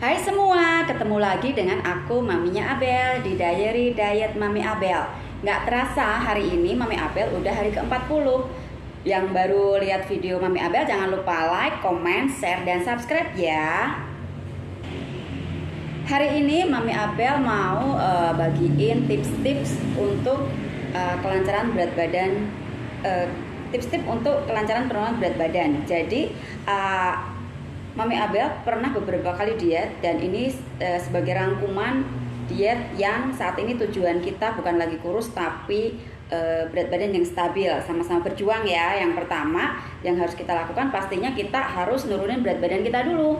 Hai semua, ketemu lagi dengan aku Maminya Abel di Diary Diet Mami Abel. Nggak terasa hari ini Mami Abel udah hari ke-40. Yang baru lihat video Mami Abel jangan lupa like, comment, share, dan subscribe ya. Hari ini Mami Abel mau bagiin tips-tips untuk kelancaran berat badan, tips-tips untuk kelancaran penurunan berat badan. Jadi Mami Abel pernah beberapa kali diet, dan ini sebagai rangkuman diet yang saat ini tujuan kita bukan lagi kurus tapi berat badan yang stabil, sama-sama berjuang ya. Yang pertama yang harus kita lakukan pastinya kita harus nurunin berat badan kita dulu.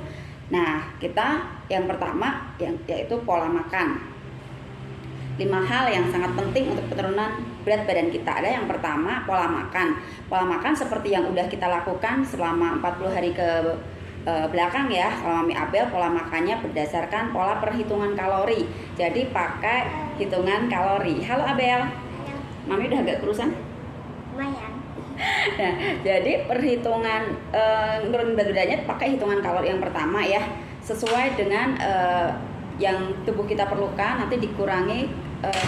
Nah, kita yang pertama yaitu pola makan. 5 hal yang sangat penting untuk penurunan berat badan kita. Ada yang pertama, pola makan. Pola makan seperti yang udah kita lakukan selama 40 hari ke belakang ya. Kalau Mami Abel pola makannya berdasarkan pola perhitungan kalori. Jadi pakai hitungan kalori. Halo Abel. Mami udah agak kurusan? Lumayan. Nah, jadi perhitungan nurunin berat badannya pakai hitungan kalori yang pertama ya. Sesuai dengan yang tubuh kita perlukan, nanti dikurangi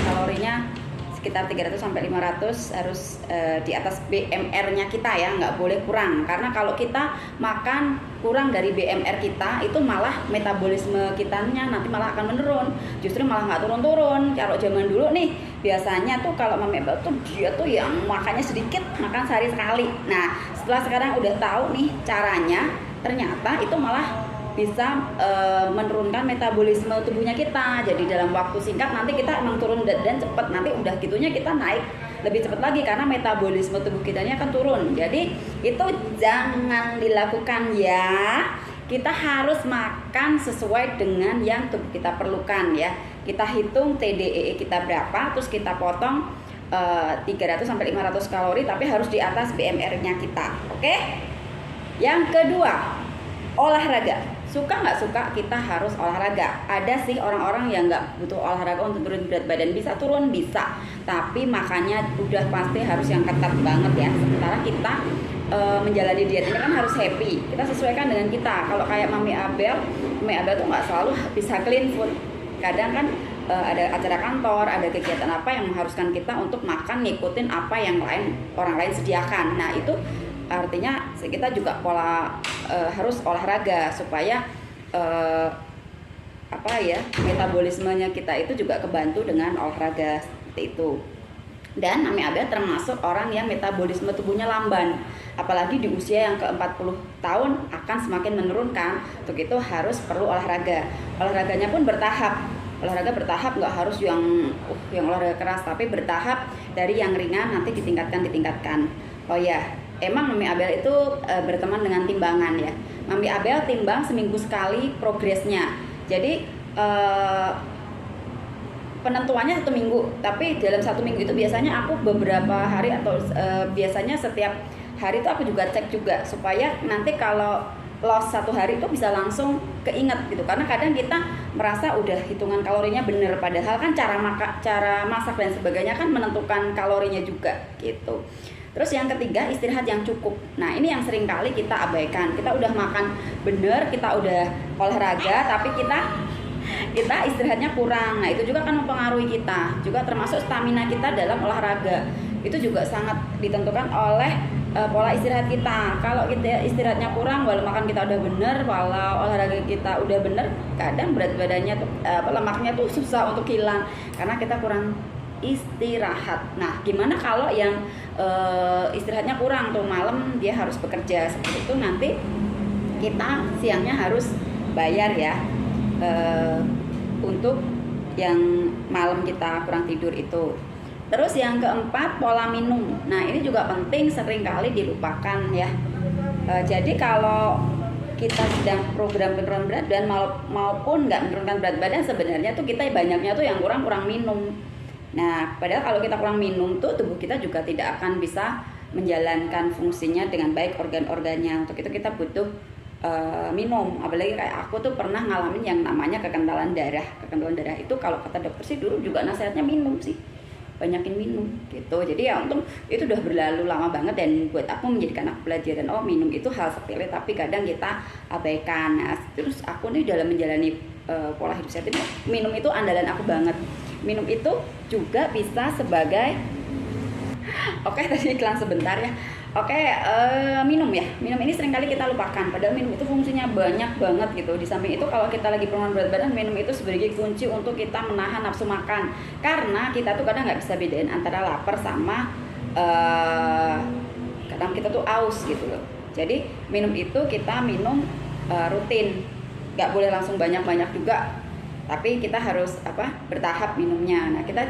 kalorinya sekitar 300 sampai 500, harus di atas BMR-nya kita ya, nggak boleh kurang. Karena kalau kita makan kurang dari BMR kita, itu malah metabolisme kitanya nanti malah akan menurun. Justru malah nggak turun-turun. Kalau zaman dulu nih, biasanya tuh kalau Mami Abel tuh dia tuh yang makannya sedikit, makan sehari sekali. Nah, setelah sekarang udah tahu nih caranya, ternyata itu malah bisa menurunkan metabolisme tubuhnya kita. Jadi dalam waktu singkat nanti kita emang turun dan cepet, nanti udah gitunya kita naik lebih cepat lagi karena metabolisme tubuh kitanya akan turun. Jadi itu jangan dilakukan ya. Kita harus makan sesuai dengan yang tubuh kita perlukan ya. Kita hitung TDEE kita berapa, terus kita potong 300 sampai 500 kalori, tapi harus di atas BMR-nya kita. Oke? Yang kedua, olahraga. Suka nggak suka kita harus olahraga. Ada sih orang-orang yang nggak butuh olahraga untuk turun berat badan. Bisa turun, bisa, tapi makannya udah pasti harus yang ketat banget ya. Sementara kita menjalani diet ini kan harus happy. Kita sesuaikan dengan kita. Kalau kayak Mami Abel tuh nggak selalu bisa clean food. Kadang kan ada acara kantor, ada kegiatan apa yang mengharuskan kita untuk makan ngikutin apa yang orang lain sediakan. Nah, itu artinya kita juga harus olahraga supaya metabolismenya kita itu juga kebantu dengan olahraga seperti itu. Dan Mami Abel termasuk orang yang metabolisme tubuhnya lamban, apalagi di usia yang ke-40 tahun akan semakin menurunkan. Untuk itu harus perlu olahraga. Olahraganya pun bertahap. Olahraga bertahap, nggak harus yang olahraga keras, tapi bertahap dari yang ringan nanti ditingkatkan. Oh ya, emang Mami Abel itu berteman dengan timbangan ya. Mami Abel timbang seminggu sekali progresnya. Jadi penentuannya 1 minggu, tapi dalam 1 minggu itu biasanya aku beberapa hari atau biasanya setiap hari itu aku juga cek juga, supaya nanti kalau loss 1 hari itu bisa langsung keinget gitu. Karena kadang kita merasa udah hitungan kalorinya bener, padahal kan cara masak dan sebagainya kan menentukan kalorinya juga gitu. Terus yang ketiga, istirahat yang cukup. Nah, ini yang sering kali kita abaikan. Kita udah makan bener, kita udah olahraga, tapi kita istirahatnya kurang. Nah, itu juga kan mempengaruhi kita. Juga termasuk stamina kita dalam olahraga. Itu juga sangat ditentukan oleh pola istirahat kita. Kalau kita istirahatnya kurang, walau makan kita udah bener, walau olahraga kita udah bener, kadang berat badannya tuh lemaknya tuh susah untuk hilang karena kita kurang istirahat. Nah, gimana kalau yang istirahatnya kurang tuh, malam dia harus bekerja seperti itu, nanti kita siangnya harus bayar ya untuk yang malam kita kurang tidur itu. Terus yang keempat, pola minum. Nah, ini juga penting, sering kali dilupakan ya. Jadi kalau kita sedang program penurunan berat badan maupun nggak menurunkan berat badan, sebenarnya tuh kita banyaknya tuh yang kurang minum. Nah, padahal kalau kita kurang minum tuh tubuh kita juga tidak akan bisa menjalankan fungsinya dengan baik organ-organnya. Untuk itu kita butuh minum. Apalagi kayak aku tuh pernah ngalamin yang namanya kekentalan darah. Kekentalan darah itu kalau kata dokter sih dulu juga nasihatnya minum sih. banyakin minum gitu. Jadi ya untung itu udah berlalu lama banget, dan buat aku menjadikan aku pelajaran, oh minum itu hal sepele tapi kadang kita abaikan. Nah, terus aku nih dalam menjalani pola hidup sehat itu, minum itu andalan aku banget. Minum itu juga bisa sebagai oke, tadi iklan sebentar ya. Oke, minum ya. Minum ini seringkali kita lupakan. Padahal minum itu fungsinya banyak banget gitu. Di samping itu kalau kita lagi penurunan berat badan, minum itu sebagai kunci untuk kita menahan nafsu makan. Karena kita tuh kadang nggak bisa bedain antara lapar sama kadang kita tuh aus gitu loh. Jadi minum itu kita minum rutin. Nggak boleh langsung banyak-banyak juga. Tapi kita harus bertahap minumnya. Nah, kita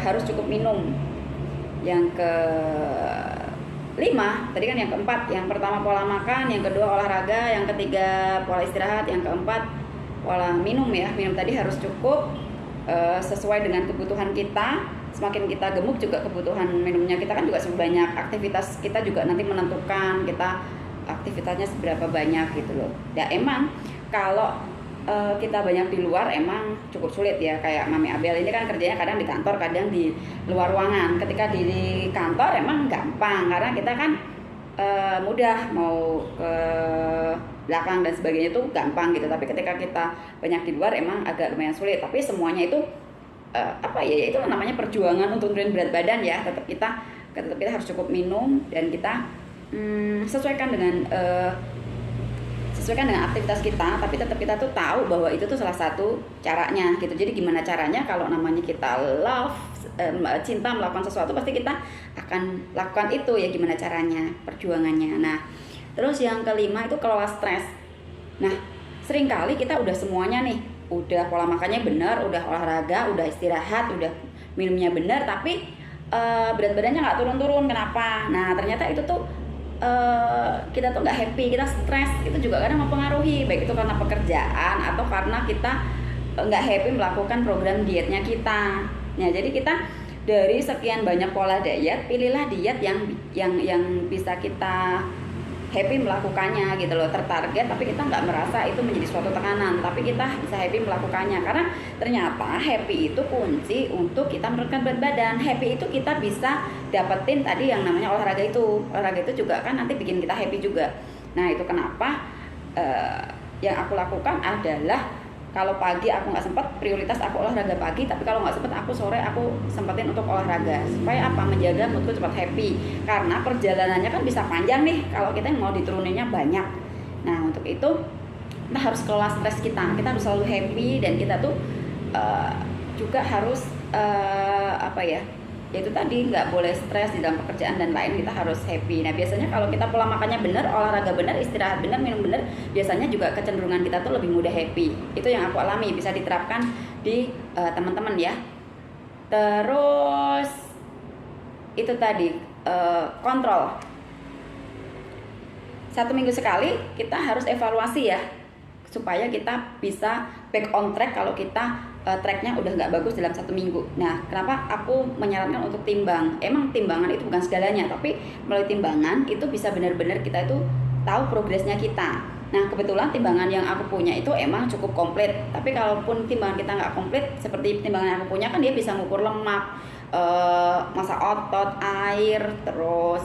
harus cukup minum. Yang ke-5 tadi kan, yang keempat, yang pertama pola makan, yang kedua olahraga, yang ketiga pola istirahat, yang keempat pola minum ya. Minum tadi harus cukup sesuai dengan kebutuhan kita. Semakin kita gemuk juga kebutuhan minumnya kita kan juga sebanyak. Aktivitas kita juga nanti menentukan kita aktivitasnya seberapa banyak gitu loh. Ya emang kalau kita banyak di luar emang cukup sulit ya. Kayak Mami Abel ini kan kerjanya kadang di kantor, kadang di luar ruangan. Ketika di kantor emang gampang karena kita kan mudah mau ke belakang dan sebagainya itu gampang gitu. Tapi ketika kita banyak di luar emang agak lumayan sulit. Tapi semuanya itu itu namanya perjuangan untuk nurunin berat badan ya. Tetap kita harus cukup minum, dan kita sesuaikan dengan aktivitas kita, tapi tetap kita tuh tahu bahwa itu tuh salah satu caranya gitu. Jadi gimana caranya? Kalau namanya kita cinta melakukan sesuatu, pasti kita akan lakukan itu ya. Gimana caranya, perjuangannya. Nah, terus yang kelima itu kelola stres. Nah, seringkali kita udah semuanya nih, udah pola makannya benar, udah olahraga, udah istirahat, udah minumnya benar, tapi berat badannya nggak turun-turun. Kenapa? Nah, ternyata itu tuh kita tuh nggak happy, kita stres. Itu juga kadang mempengaruhi, baik itu karena pekerjaan atau karena kita nggak happy melakukan program dietnya kita. Nah, jadi kita dari sekian banyak pola diet, pilihlah diet yang bisa kita happy melakukannya gitu loh, tertarget, tapi kita nggak merasa itu menjadi suatu tekanan, tapi kita bisa happy melakukannya. Karena ternyata happy itu kunci untuk kita menurunkan berat badan. Happy itu kita bisa dapetin tadi yang namanya olahraga itu. Olahraga itu juga kan nanti bikin kita happy juga. Nah, itu kenapa yang aku lakukan adalah kalau pagi aku nggak sempet, prioritas aku olahraga pagi. Tapi kalau nggak sempet, aku sore aku sempetin untuk olahraga. Supaya apa? Menjaga moodku cepat happy. Karena perjalanannya kan bisa panjang nih kalau kita mau dituruninnya banyak. Nah, untuk itu kita harus kelola stres kita. Kita harus selalu happy, dan kita tuh juga harus yaitu tadi nggak boleh stres di dalam pekerjaan dan lain. Kita harus happy. Nah, biasanya kalau kita pola makannya benar, olahraga benar, istirahat benar, minum benar, biasanya juga kecenderungan kita tuh lebih mudah happy. Itu yang aku alami, bisa diterapkan di teman-teman ya. Terus itu tadi kontrol. 1 minggu sekali kita harus evaluasi ya, supaya kita bisa back on track kalau kita tracknya udah nggak bagus dalam 1 minggu. Nah, kenapa aku menyarankan untuk timbang? Emang timbangan itu bukan segalanya, tapi melalui timbangan itu bisa benar-benar kita itu tahu progresnya kita. Nah, kebetulan timbangan yang aku punya itu emang cukup komplit. Tapi kalaupun timbangan kita nggak komplit, seperti timbangan yang aku punya kan dia bisa ngukur lemak, massa otot, air, terus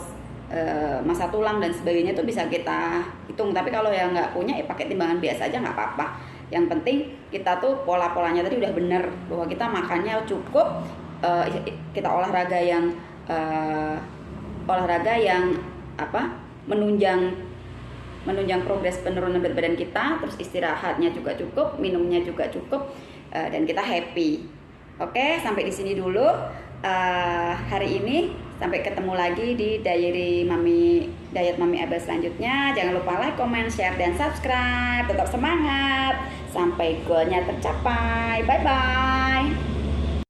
massa tulang dan sebagainya itu bisa kita hitung. Tapi kalau yang nggak punya ya pakai timbangan biasa aja nggak apa-apa. Yang penting kita tuh pola-polanya tadi udah bener, bahwa kita makannya cukup, kita olahraga yang menunjang progres penurunan berat badan kita, terus istirahatnya juga cukup, minumnya juga cukup, dan kita happy. Oke, sampai di sini dulu hari ini. Sampai ketemu lagi di Diet Mami Abel selanjutnya. Jangan lupa like, comment, share, dan subscribe. Tetap semangat sampai goalnya tercapai. Bye bye.